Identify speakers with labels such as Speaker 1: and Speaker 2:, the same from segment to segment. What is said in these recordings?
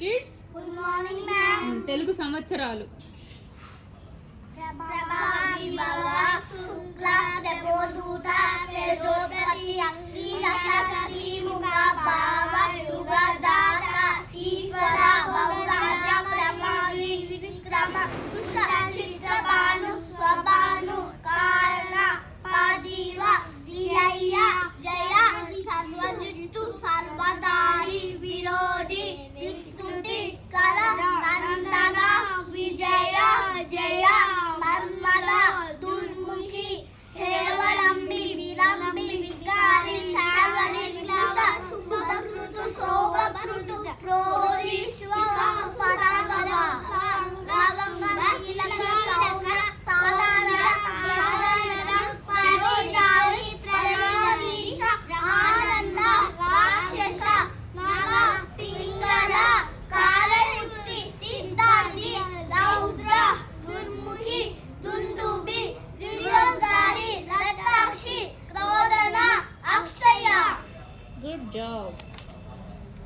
Speaker 1: Kids
Speaker 2: good morning ma'am.
Speaker 1: Telugu సంవత్సరాలు
Speaker 2: ప్రభావి భవ శుక్ల దెబోదూత ప్రజోపతి అంగీరస సతీముఖ భావ యుగదాత ఈశ్వర బౌరాజ ప్రభావి విక్రమ చిత్రభాను స్వభాను కారణ పాదీవ విజయ జయ సర్వజిత్తు సర్వదారి విరోధి విస్తుతి కర నందన విజయ జయ మర్మద దుర్ముఖి హేవలంబి విలంబి వికారి శావరి విలాస సుభకృతు శోభకృతు ప్రోరి స్వస్వరాగవ గవంగ కీలక సౌన సాధారణ గ్రహణ పరిజాయి ప్రయాదీశ ఆనంద రాక్షస నగ పింగళ కాలయుక్తి తిద్దాంది రౌద్ర దుర్ముఖి దుందుబి దుర్యోద్గారి రతాక్షి క్రోధన అక్షయ.
Speaker 1: Good job.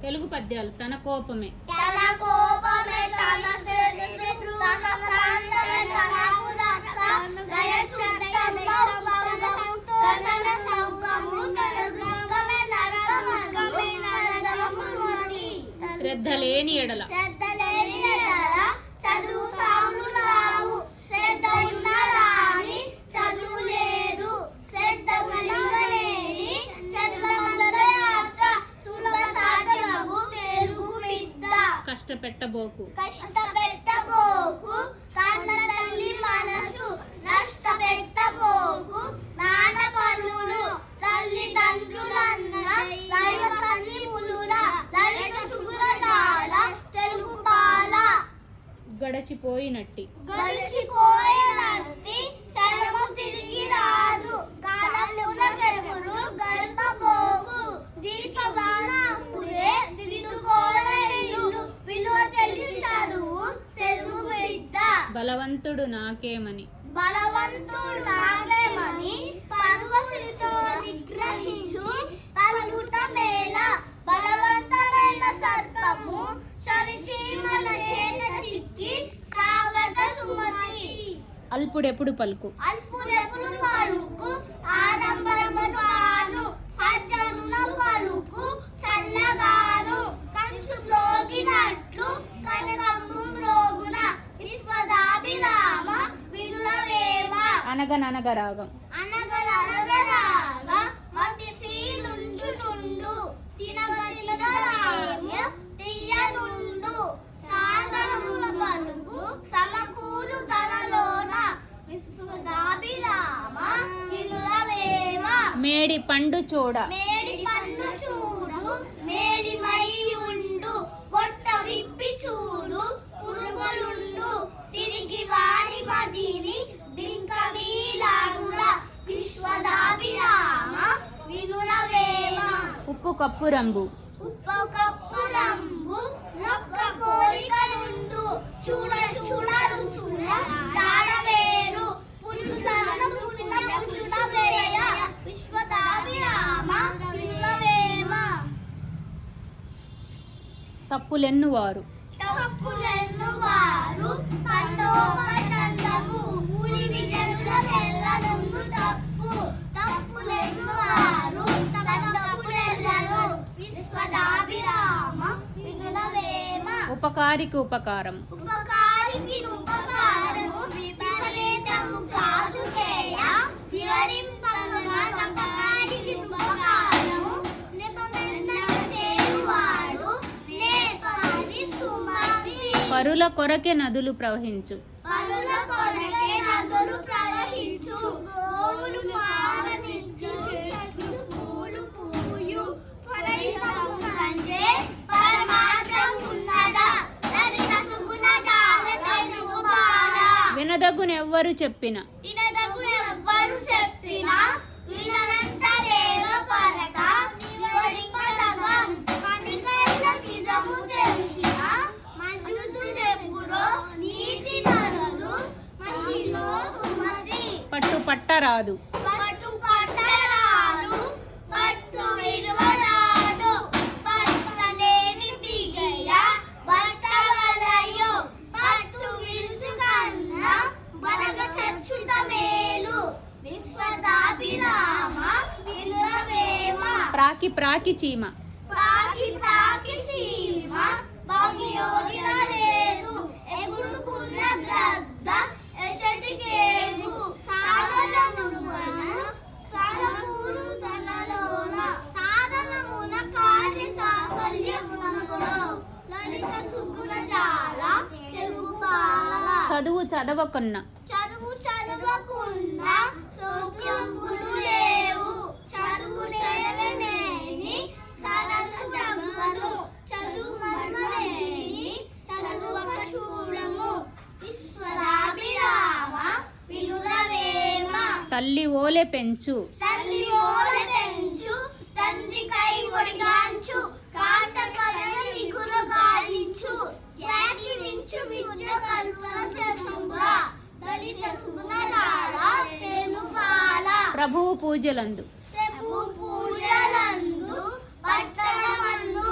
Speaker 1: తెలుగు పద్యాలు తన కోపమే
Speaker 2: తన కోపమే తన శత్రు తన శాంతమే తనకు రక్ష దయచిత్తము పౌరము తన సౌఖ్యము తన దుఃఖమే నరకము నరకముని.
Speaker 1: శ్రద్ధ లేని ఎడల
Speaker 2: శ్రద్ధ లేని ఎడల చదువు సాములు రావు. శ్రద్ధ ఉన్న రాని చదువు లేదు. శ్రద్ధ కలిగలేని చంద్రమండల యాత్ర సులభ సాధనము తెలుగు విద్య.
Speaker 1: కష్టపెట్టబోకు
Speaker 2: కష్టపెట్టబోకు కన్న తల్లి మనసు నష్టపెట్టబోకు నాన్న పనులు తల్లిదండ్రులన్న దైవ సన్నిపులురా లలిత సుగుణాల తెలుగు బాల.
Speaker 1: గడచిపోయినట్టి
Speaker 2: గడిచిపోయినట్టి శరము తిరిగి రాదు. కాలమున తెగులు గల్పబోకు దీపబాణములే దిద్దుకోలేడు. విలువ తెలిసి చదువు తెలుగు విద్య.
Speaker 1: బలవంతుడు నాకేమని
Speaker 2: బలవంతుడు నాగేమని పర్వశితో నిగ్రహించు పలుట మేల. బలవంతమైన సర్పము చలిచీమల చేత చిక్కి సాగత సుమతి.
Speaker 1: అల్పుడెప్పుడు పలుకు
Speaker 2: అల్పుడెప్పుడు పలుకు ఆడంబరమును ఆను సజ్జనుల పలుకు చల్లగాను కంచు మ్రోగినట్లు కనకంబు మ్రోగున విశ్వదాభిరామ వినులవేమ.
Speaker 1: అనగననగరాగం
Speaker 2: అనగనగరాగా మతిశీలుంచుతుండు తినగలిగరామ్య తీయనుండు సాధనముల పలుకు సమకూరు ధనలోన విశ్వదాభిరామ వినులవేమ.
Speaker 1: మేడి పండు చూడ
Speaker 2: మేడి పన్ను చూడు మేడి మై ఉండు పొట్ట విప్పి చూడు పురుగులుండు తిరిగి వారి మదిని బింకవీలాగుల విశ్వదాభిరామ వినులవేమ.
Speaker 1: ఉప్పు కప్పు రంబు
Speaker 2: ఉప్పు కప్పు రంబు నొక్క కోరికలుండు చూడ చూడ రుచుల తాడవేరు పురుషులను పుట్టిన పురుషుల వేయ విశ్వదాభిరామ వినులవేమ.
Speaker 1: తప్పులెన్ను వారు
Speaker 2: తప్పులెన్ను వారు పండోపనందము ఊరివి జనుల మెల్లనుండు తప్పు. తప్పులెన్ను వారు తప్పులెల్లను విశ్వదాభిరామ వినులవేమ.
Speaker 1: ఉపకారికి ఉపకారం
Speaker 2: ఉపకారికి ఉపకారము విపరీతము కాదు చేయ వివరింపగా ఉపకారికి ఉపకారము నెపమెన్న చేరువాడు నేపది సుమతి.
Speaker 1: పరుల కొరకే నదులు ప్రవహించు
Speaker 2: పరుల కొరకే నదులు ప్రవహించు గోవులు పాలనిచ్చు చెట్లు పూలు పూయు ఫలితము కంటే పరమాత్రం ఉన్నదా లలిత సుగుణజాల తెలుగు బాల.
Speaker 1: వినదగునెవ్వరు చెప్పిన
Speaker 2: వినదగు ఎవ్వరు చెప్పినా విననంతరేగ పరక వివరింపదగం. కనికల నిజము తెలిసిన మధుసుడెప్పుడో నీతి నరుడు మహిళో సుమతి.
Speaker 1: పట్టు పట్టరాదు
Speaker 2: పట్టు పట్టరాదు పట్టు విలువరాదు పట్టలేని బిగయ
Speaker 1: ప్రాకి ప్రాకి చీమ.
Speaker 2: ప్రాకి ప్రాకి సీమ భాగ్యోగిన లేదు ఎగురుకున్న గ్రద్ద ఎచ్చటికేగు సాధనమున కార్య సాఫల్యమునగో లలిత సుగుణ జాల తెలుగు బాల.
Speaker 1: చదువు చదవకున్న.
Speaker 2: చదువు చదవకున్న సౌఖ్యంబులు లేవు చదువు చదవనేని సరస్సు దగ్గరు చదువు మర్మలేని చదువక చూడము ఈశ్వరాభిరామ వినురవేమ.
Speaker 1: తల్లి ఓలె పెంచు.
Speaker 2: తల్లి ఓలె పెంచు తండ్రి కై ఒడిగాంచు కాటకలను నిగుల గాలించు యాకి వించు విద్య కల్పన శంభురా దళిత సుగుణలాల తెలుగాల.
Speaker 1: ప్రభువు పూజలందు.
Speaker 2: ప్రభు పూజలందు పట్టణమందు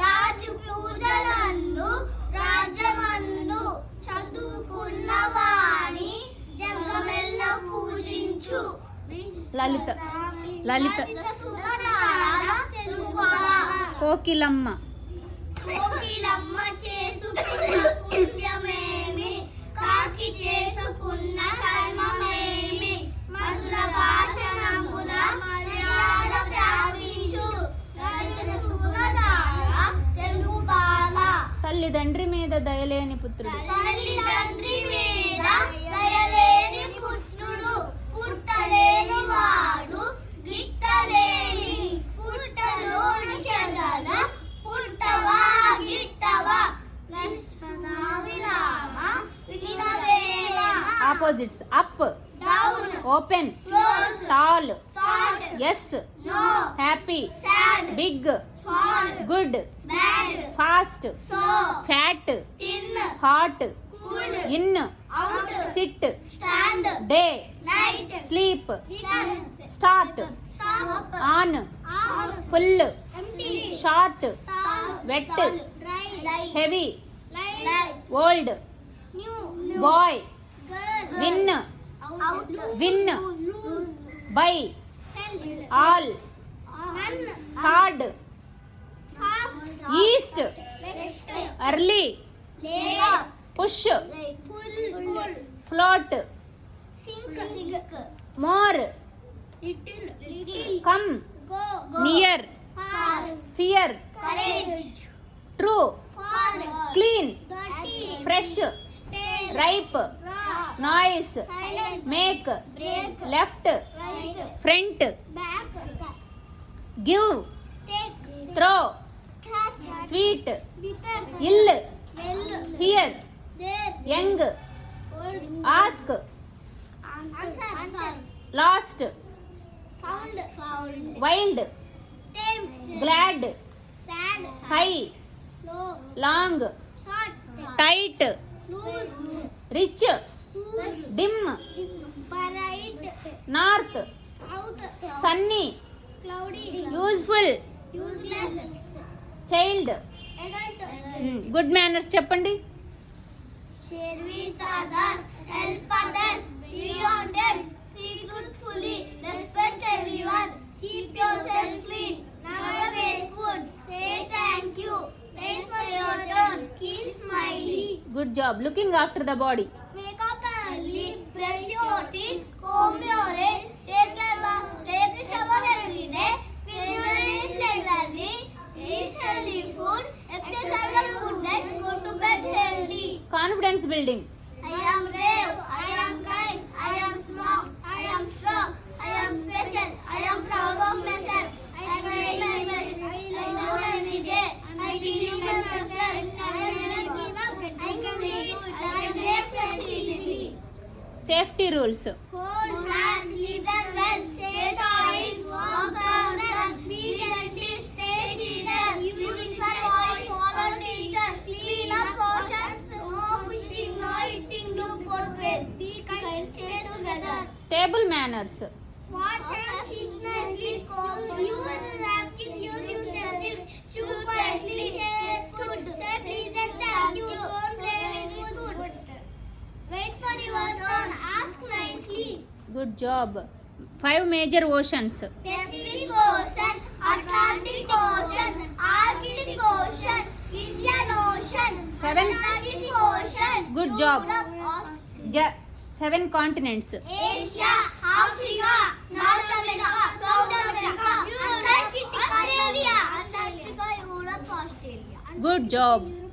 Speaker 2: రాజు పూజలందు రాజ్యమందు చదువుకున్న వాణి జగమెల్ల పూజించు
Speaker 1: లలిత. లలిత.
Speaker 2: సుగుణాల తెలుగాల.
Speaker 1: కోకిలమ్మ.
Speaker 2: కోకిలమ్మ చేసుకున్న పుణ్యమేమి కాకి చేసుకున్న కర్మమేమి మధుర భాషణముల మర్యాద ప్రార్థించు లలిత సుగుణాల తెలుగు బాల.
Speaker 1: తల్లిదండ్రి మీద దయలేని పుత్రుడు.
Speaker 2: తల్లిదండ్రి మీద దయలేని పుత్రుడు పుట్టలేని వాడు గిట్టలేని పుట్టలోని చెగల పుట్టవా గిట్టవా విరామ వినవేమ.
Speaker 1: Opposites. Up,
Speaker 2: down
Speaker 1: open,
Speaker 2: close
Speaker 1: tall,
Speaker 2: that
Speaker 1: yes,
Speaker 2: no
Speaker 1: happy,
Speaker 2: sad
Speaker 1: big,
Speaker 2: fall
Speaker 1: good,
Speaker 2: bad
Speaker 1: fast,
Speaker 2: so
Speaker 1: fat,
Speaker 2: thin
Speaker 1: hot,
Speaker 2: cool
Speaker 1: in,
Speaker 2: out
Speaker 1: sit,
Speaker 2: stand
Speaker 1: day,
Speaker 2: night
Speaker 1: sleep,
Speaker 2: weekend
Speaker 1: start,
Speaker 2: stop
Speaker 1: on,
Speaker 2: on
Speaker 1: full,
Speaker 2: empty
Speaker 1: short,
Speaker 2: tall
Speaker 1: wet,
Speaker 2: dry light
Speaker 1: heavy,
Speaker 2: light
Speaker 1: old,
Speaker 2: new
Speaker 1: boy,
Speaker 2: girl
Speaker 1: win,
Speaker 2: out
Speaker 1: win,
Speaker 2: lose
Speaker 1: buy,
Speaker 2: sell
Speaker 1: all,
Speaker 2: none
Speaker 1: hard,
Speaker 2: soft
Speaker 1: east,
Speaker 2: west
Speaker 1: early,
Speaker 2: లేయర్
Speaker 1: push,
Speaker 2: pull
Speaker 1: float,
Speaker 2: sink
Speaker 1: more,
Speaker 2: little
Speaker 1: come,
Speaker 2: go
Speaker 1: near,
Speaker 2: far
Speaker 1: fear,
Speaker 2: courage
Speaker 1: true,
Speaker 2: far
Speaker 1: clean,
Speaker 2: dirty
Speaker 1: fresh,
Speaker 2: stale
Speaker 1: ripe,
Speaker 2: raw
Speaker 1: noise,
Speaker 2: silence
Speaker 1: make,
Speaker 2: break
Speaker 1: left,
Speaker 2: right
Speaker 1: front,
Speaker 2: back
Speaker 1: give,
Speaker 2: take
Speaker 1: throw,
Speaker 2: catch
Speaker 1: sweet,
Speaker 2: bitter
Speaker 1: ill,
Speaker 2: well
Speaker 1: here,
Speaker 2: there
Speaker 1: young,
Speaker 2: old
Speaker 1: ask,
Speaker 2: answer
Speaker 1: lost,
Speaker 2: found
Speaker 1: wild,
Speaker 2: time
Speaker 1: glad,
Speaker 2: sad
Speaker 1: high,
Speaker 2: low
Speaker 1: long,
Speaker 2: short
Speaker 1: tight,
Speaker 2: loose
Speaker 1: rich,
Speaker 2: loose
Speaker 1: dim,
Speaker 2: bright
Speaker 1: north,
Speaker 2: south
Speaker 1: sunny,
Speaker 2: cloudy
Speaker 1: useful,
Speaker 2: useless
Speaker 1: child.
Speaker 2: Adult
Speaker 1: good manners చెప్పండి.
Speaker 2: share with others help others beyond them speak truthfully respect everyone keep yourself clean never waste food say thank you wait for your turn keep smiling
Speaker 1: good job. Looking after the body.
Speaker 2: make up early brush your teeth comb your hair take a bath take a shower every day clean your nails regularly eat healthy food exercise good diet go to bed healthy.
Speaker 1: Confidence building.
Speaker 2: I am brave, I am kind, I am smart, I am strong, I am special, I am proud of myself. I try my best, I love every day, I believe in myself, I never give up, I can do it, I am great flexibility.
Speaker 1: Safety rules.
Speaker 2: Hold fast, listen well, say toys, walk out, be gentle, stay seated, use inside voice, follow teacher, clean up portions, no pushing, no hitting, look both ways, be kind, stay together.
Speaker 1: Table manners.
Speaker 2: Watch and sickness, be cold, use napkin, use utensils, chew quietly, share food, say please and thank you, don't play with food. Wait for your turn, ask nicely.
Speaker 1: Good job. 5 major oceans.
Speaker 2: Pacific Ocean, Atlantic Ocean, Arctic Ocean, Indian Ocean,
Speaker 1: 7.
Speaker 2: Atlantic Ocean.
Speaker 1: Good job.
Speaker 2: Europe,
Speaker 1: 7 continents.
Speaker 2: Asia, Africa, North America, South America, Antarctica, Australia, Antarctica, Europe, Australia.
Speaker 1: Good job.